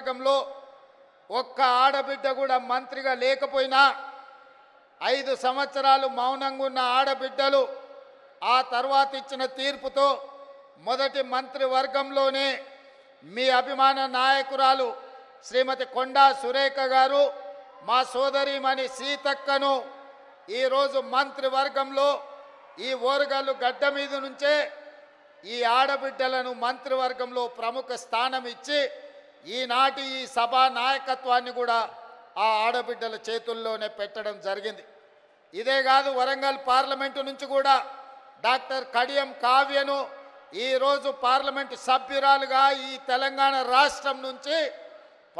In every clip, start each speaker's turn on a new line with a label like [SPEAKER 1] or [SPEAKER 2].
[SPEAKER 1] వర్గంలో ఒక్క ఆడబిడ్డ కూడా మంత్రిగా లేకపోయినా 5 సంవత్సరాలు మౌనంగా ఉన్న ఆడబిడ్డలు ఆ తర్వాత ఇచ్చిన తీర్పుతో మొదటి మంత్రివర్గంలోనే మీ అభిమాన నాయకురాలు శ్రీమతి కొండా సురేఖ గారు మా సోదరిమణి సీతక్కను ఈరోజు మంత్రివర్గంలో ఈ ఓరుగల్లు గడ్డ మీద నుంచే ఈ ఆడబిడ్డలను మంత్రివర్గంలో ప్రముఖ స్థానం ఇచ్చి ఈనాటి ఈ సభా నాయకత్వాన్ని కూడా ఆ ఆడబిడ్డల చేతుల్లోనే పెట్టడం జరిగింది. ఇదే కాదు, వరంగల్ పార్లమెంటు నుంచి కూడా డాక్టర్ కడియం కావ్యను ఈరోజు పార్లమెంటు సభ్యురాలుగా ఈ తెలంగాణ రాష్ట్రం నుంచి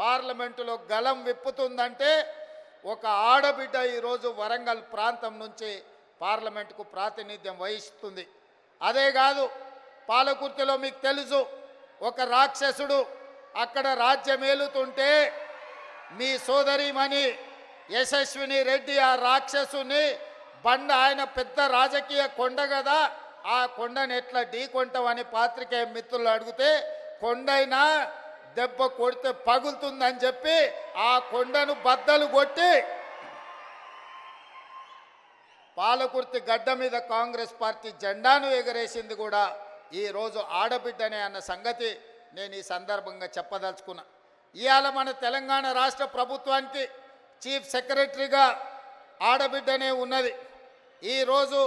[SPEAKER 1] పార్లమెంటులో గలం విప్పుతుందంటే ఒక ఆడబిడ్డ ఈరోజు వరంగల్ ప్రాంతం నుంచి పార్లమెంటుకు ప్రాతినిధ్యం వహిస్తుంది. అదే కాదు, పాలకుర్తిలో మీకు తెలుసు, ఒక రాక్షసుడు అక్కడ రాజ్యమేలుతుంటే మీ సోదరిమణి యశస్విని రెడ్డి ఆ రాక్షసుని ఆయన పెద్ద రాజకీయ కొండ కదా, ఆ కొండను ఎట్లా ఢీకొంటామని పాత్రికేయ మిత్రులు అడిగితే కొండైనా దెబ్బ కొడితే పగులుతుందని చెప్పి ఆ కొండను బద్దలు కొట్టి పాలకుర్తి గడ్డ మీద కాంగ్రెస్ పార్టీ జెండాను ఎగరేసింది కూడా ఈరోజు ఆడబిడ్డనే అన్న సంగతి నేను ఈ సందర్భంగా చెప్పదలుచుకున్నా. ఇవాళ మన తెలంగాణ రాష్ట్ర ప్రభుత్వానికి చీఫ్ సెక్రటరీగా ఆడబిడ్డనే ఉన్నది. ఈరోజు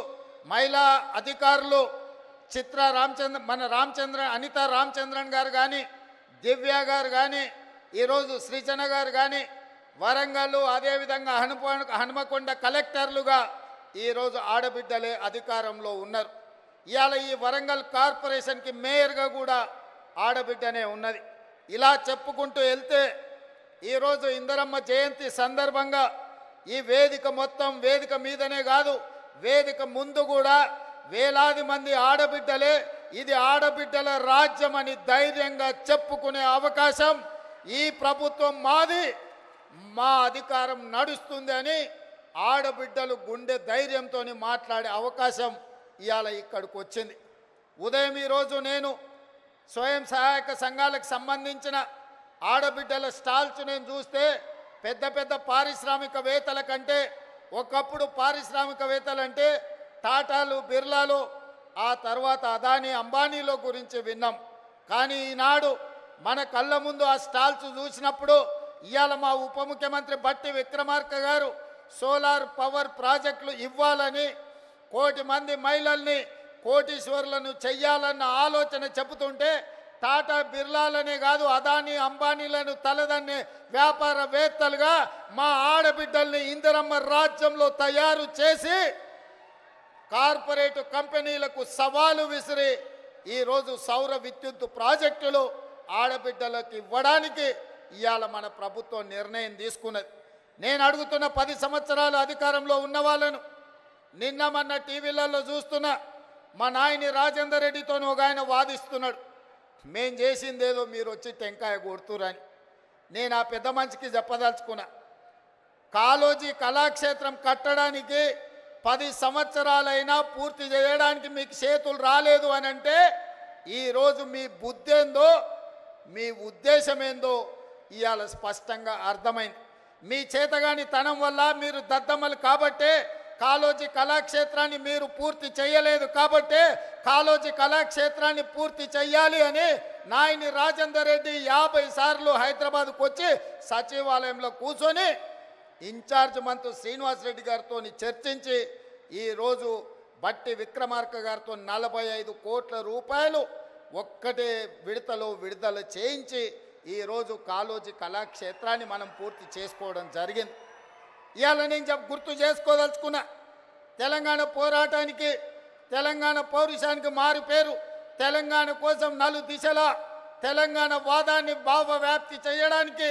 [SPEAKER 1] మహిళా అధికారులు అనితా రామచంద్రన్ గారు కానీ, దివ్య గారు కానీ, ఈరోజు సృజన గారు కానీ, వరంగల్ అదేవిధంగా హనుమకొండ కలెక్టర్లుగా ఈరోజు ఆడబిడ్డలే అధికారంలో ఉన్నారు. ఇవాళ ఈ వరంగల్ కార్పొరేషన్కి మేయర్గా కూడా ఆడబిడ్డనే ఉన్నది. ఇలా చెప్పుకుంటూ వెళ్తే ఈరోజు ఇందిరమ్మ జయంతి సందర్భంగా ఈ వేదిక మొత్తం వేదిక మీదనే కాదు, వేదిక ముందు కూడా వేలాది మంది ఆడబిడ్డలే ఇది ఆడబిడ్డల రాజ్యం అని ధైర్యంగా చెప్పుకునే అవకాశం ఈ ప్రభుత్వం మాది, మా అధికారం నడుస్తుంది అని ఆడబిడ్డలు గుండె ధైర్యంతో మాట్లాడే అవకాశం ఇవాళ ఇక్కడికి వచ్చింది. ఉదయం ఈరోజు నేను స్వయం సహాయక సంఘాలకు సంబంధించిన ఆడబిడ్డల స్టాల్స్ నేను చూస్తే పెద్ద పెద్ద పారిశ్రామికవేత్తల కంటే ఒకప్పుడు పారిశ్రామికవేత్తలంటే టాటాలు, బిర్లాలు, ఆ తర్వాత అదానీ, అంబానీలో గురించి విన్నాం. కానీ ఈనాడు మన కళ్ళ ముందు ఆ స్టాల్స్ చూసినప్పుడు ఇవాళ మా ఉప ముఖ్యమంత్రి బట్టి విక్రమార్క గారు సోలార్ పవర్ ప్రాజెక్టులు ఇవ్వాలని, 1 కోటి మంది మహిళల్ని కోటీశ్వరులను చెయ్యాలన్న ఆలోచన చెబుతుంటే టాటా, బిర్లాలనే కాదు అదానీ, అంబానీలను తలదన్నే వ్యాపారవేత్తలుగా మా ఆడబిడ్డల్ని ఇందిరమ్మ రాజ్యంలో తయారు చేసి కార్పొరేట్ కంపెనీలకు సవాలు విసిరి ఈరోజు సౌర విద్యుత్ ప్రాజెక్టులు ఆడబిడ్డలకు ఇవ్వడానికి ఇవాళ మన ప్రభుత్వం నిర్ణయం తీసుకున్నది. నేను అడుగుతున్న 10 సంవత్సరాలు అధికారంలో ఉన్న వాళ్ళను నిన్న మొన్న టీవీలలో చూస్తున్నా, మా నాయని రాజేందర్ రెడ్డితో ఒక ఆయన వాదిస్తున్నాడు, మేం చేసిందేదో మీరు వచ్చి టెంకాయ కొడుతురని. నేను ఆ పెద్ద మనిషికి చెప్పదలుచుకున్నా, కాళోజీ కళాక్షేత్రం కట్టడానికి 10 సంవత్సరాలైనా పూర్తి చేయడానికి మీకు చేతులు రాలేదు అని అంటే ఈరోజు మీ బుద్ధి ఏందో, మీ ఉద్దేశం ఏందో ఇవాళ స్పష్టంగా అర్థమైంది. మీ చేతగాని తనం వల్ల మీరు దద్దమ్మలు కాబట్టే కాళోజీ కళాక్షేత్రాన్ని మీరు పూర్తి చేయలేదు కాబట్టే కాళోజీ కళాక్షేత్రాన్ని పూర్తి చెయ్యాలి అని నాయని రాజేందర్ రెడ్డి 50 సార్లు హైదరాబాద్కు వచ్చి సచివాలయంలో కూర్చొని ఇన్ఛార్జ్ మంత్రి శ్రీనివాస్ రెడ్డి గారితో చర్చించి ఈరోజు బట్టి విక్రమార్క గారితో 45 కోట్ల రూపాయలు ఒక్కటే విడతలో విడుదల చేయించి ఈరోజు కాళోజీ కళాక్షేత్రాన్ని మనం పూర్తి చేసుకోవడం జరిగింది. ఇవాళ నేను గుర్తు చేసుకోదలుచుకున్నా, తెలంగాణ పోరాటానికి, తెలంగాణ పౌరుషానికి మారు పేరు, తెలంగాణ కోసం 4 దిశలా తెలంగాణ వాదాన్ని భావవ్యాప్తి చేయడానికి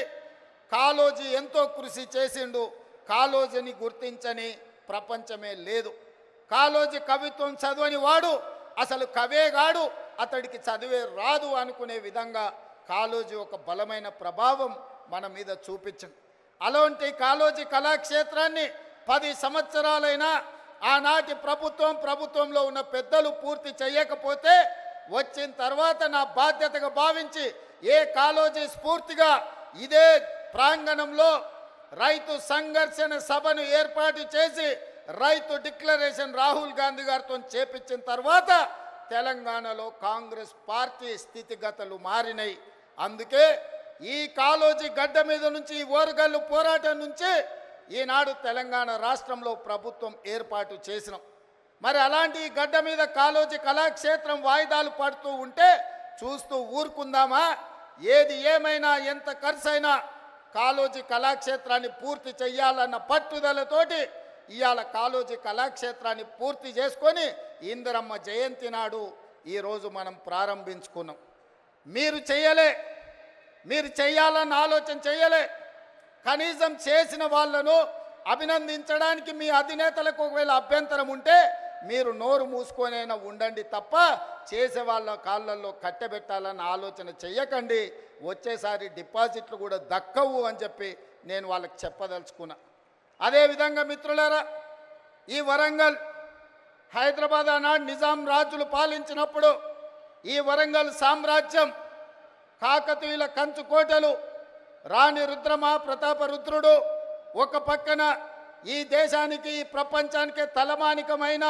[SPEAKER 1] కాళోజీ ఎంతో కృషి చేసిండు. కాళోజీని గుర్తించని ప్రపంచమే లేదు. కాళోజీ కవిత్వం చదవని వాడు అసలు కవేగాడు, అతడికి చదివే రాదు అనుకునే విధంగా కాళోజీ ఒక బలమైన ప్రభావం మన మీద చూపించింది. అలాంటి కాళోజీ కళాక్షేత్రాన్ని 10 సంవత్సరాలైనా ఆనాటి ప్రభుత్వంలో ఉన్న పెద్దలు పూర్తి చేయకపోతే వచ్చిన తర్వాత నా బాధ్యతగా భావించి ఏ కాళోజీ స్ఫూర్తిగా ఇదే ప్రాంగణంలో రైతు సంఘర్షణ సభను ఏర్పాటు చేసి రైతు డిక్లరేషన్ రాహుల్ గాంధీ గారితో చేపించిన తర్వాత తెలంగాణలో కాంగ్రెస్ పార్టీ స్థితిగతులు మారినాయి. అందుకే ఈ కాలోజీ గడ్డ మీద నుంచి ఈ ఓరుగల్లు పోరాటం నుంచి ఈనాడు తెలంగాణ రాష్ట్రంలో ప్రభుత్వం ఏర్పాటు చేసినాం. మరి అలాంటి ఈ గడ్డ మీద కాలోజీ కళాక్షేత్రం వాయిదాలు పడుతూ ఉంటే చూస్తూ ఊరుకుందామా? ఏది ఏమైనా ఎంత ఖర్చైనా కాలోజీ కళాక్షేత్రాన్ని పూర్తి చెయ్యాలన్న పట్టుదలతోటి ఇవాళ కాలోజీ కళాక్షేత్రాన్ని పూర్తి చేసుకొని ఇందిరమ్మ జయంతి నాడు ఈరోజు మనం ప్రారంభించుకున్నాం. మీరు చెయ్యాలన్న ఆలోచన చేయలే. కనీసం చేసిన వాళ్ళను అభినందించడానికి మీ అధినేతలకు ఒకవేళ అభ్యంతరం ఉంటే మీరు నోరు మూసుకొనైనా ఉండండి తప్ప చేసే వాళ్ళ కాళ్ళల్లో కట్టెబెట్టాలన్న ఆలోచన చెయ్యకండి. వచ్చేసారి డిపాజిట్లు కూడా దక్కవు అని చెప్పి నేను వాళ్ళకి చెప్పదలుచుకున్నా. అదేవిధంగా మిత్రులారా, ఈ వరంగల్ హైదరాబాద్ ఆనాడు నిజాం రాజులు పాలించినప్పుడు ఈ వరంగల్ సామ్రాజ్యం కాకతీయుల కంచుకోటలు, రాణి రుద్రమ ప్రతాప రుద్రుడు ఒక పక్కన ఈ దేశానికి ఈ ప్రపంచానికే తలమానికమైన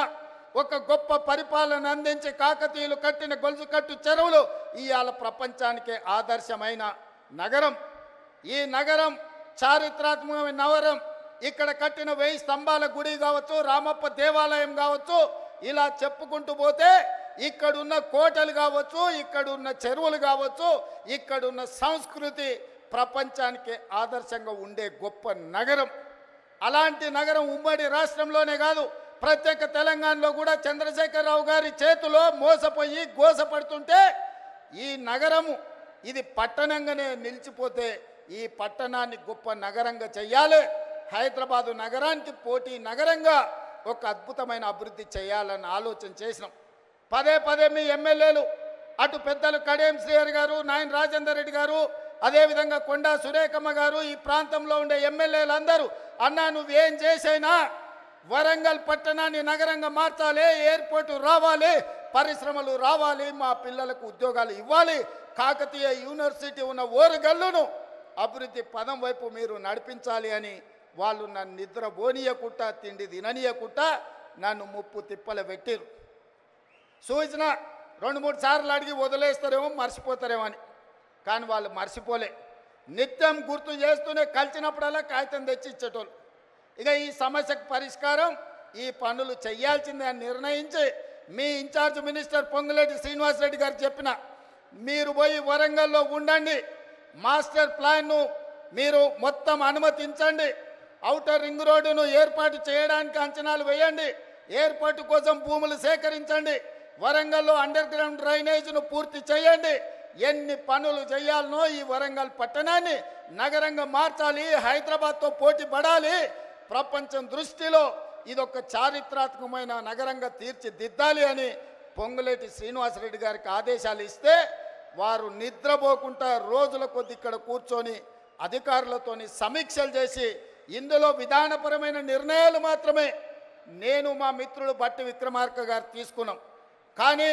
[SPEAKER 1] ఒక గొప్ప పరిపాలన అందించి కాకతీయులు కట్టిన గొలుసుకట్టు చెరువులు ఇవాళ ప్రపంచానికే ఆదర్శమైన నగరం. ఈ నగరం చారిత్రాత్మకమైన నగరం. ఇక్కడ కట్టిన 1000 స్తంభాల గుడి కావచ్చు, రామప్ప దేవాలయం కావచ్చు, ఇలా చెప్పుకుంటూ పోతే ఇక్కడున్న కోటలు కావచ్చు, ఇక్కడున్న చెరువులు కావచ్చు, ఇక్కడున్న సంస్కృతి ప్రపంచానికి ఆదర్శంగా ఉండే గొప్ప నగరం. అలాంటి నగరం ఉమ్మడి రాష్ట్రంలోనే కాదు, ప్రత్యేక తెలంగాణలో కూడా చంద్రశేఖరరావు గారి చేతిలో మోసపోయి గోసపడుతుంటే ఈ నగరము ఇది పట్టణంగానే నిలిచిపోతే ఈ పట్టణాన్ని గొప్ప నగరంగా చెయ్యాలి. హైదరాబాదు నగరానికి పోటీ నగరంగా ఒక అద్భుతమైన అభివృద్ధి చేయాలని ఆలోచన చేసినాం. పదే మీ ఎమ్మెల్యేలు అటు పెద్దలు కడియం శ్రీహరి గారు, నాయన రాజేందర్ రెడ్డి గారు, అదేవిధంగా కొండా సురేఖమ్మ గారు, ఈ ప్రాంతంలో ఉండే ఎమ్మెల్యేలందరూ అన్నా నువ్వేం చేసైనా వరంగల్ పట్టణాన్ని నగరంగా మార్చాలి, ఎయిర్పోర్టు రావాలి, పరిశ్రమలు రావాలి, మా పిల్లలకు ఉద్యోగాలు ఇవ్వాలి, కాకతీయ యూనివర్సిటీ ఉన్న ఓరుగల్లును అభివృద్ధి పదం వైపు మీరు నడిపించాలి అని వాళ్ళు నన్ను నిద్ర పోనీయకుట్ట, తిండి తిననీయకుట్ట నన్ను ముప్పు తిప్పల పెట్టిరు. సూచన 2-3 సార్లు అడిగి వదిలేస్తారేమో, మర్చిపోతారేమో అని. కానీ వాళ్ళు మర్చిపోలే. నిత్యం గుర్తు చేస్తూనే కలిసినప్పుడల్లా కాగితం తెచ్చి ఇచ్చేటోళ్ళు. ఇక ఈ సమస్యకు పరిష్కారం ఈ పనులు చేయాల్సిందే అని నిర్ణయించి మీ ఇన్ఛార్జ్ మినిస్టర్ పొంగులేటి శ్రీనివాసరెడ్డి గారు చెప్పిన మీరు పోయి వరంగల్లో ఉండండి, మాస్టర్ ప్లాన్ను మీరు మొత్తం అనుమతించండి, ఔటర్ రింగ్ రోడ్డును ఏర్పాటు చేయడానికి అంచనాలు వేయండి, ఎయిర్పోర్టు కోసం భూములు సేకరించండి, వరంగల్లో అండర్ గ్రౌండ్ డ్రైనేజ్ను పూర్తి చేయండి. ఎన్ని పనులు చేయాలనో ఈ వరంగల్ పట్టణాన్ని నగరంగా మార్చాలి, హైదరాబాద్తో పోటీ పడాలి, ప్రపంచం దృష్టిలో ఇదొక చారిత్రాత్మకమైన నగరంగా తీర్చిదిద్దాలి అని పొంగులేటి శ్రీనివాసరెడ్డి గారికి ఆదేశాలు ఇస్తే వారు నిద్రపోకుండా రోజుల కొద్ది ఇక్కడ కూర్చొని అధికారులతోని సమీక్షలు చేసి ఇందులో విధానపరమైన నిర్ణయాలు మాత్రమే నేను మా మిత్రుడు బట్టి విక్రమార్క గారు తీసుకున్నాం. కానీ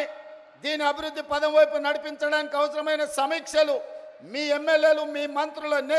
[SPEAKER 1] దీని అభివృద్ధి పదం వైపు నడిపించడానికి అవసరమైన సమీక్షలు మీ ఎమ్మెల్యేలు, మీ మంత్రుల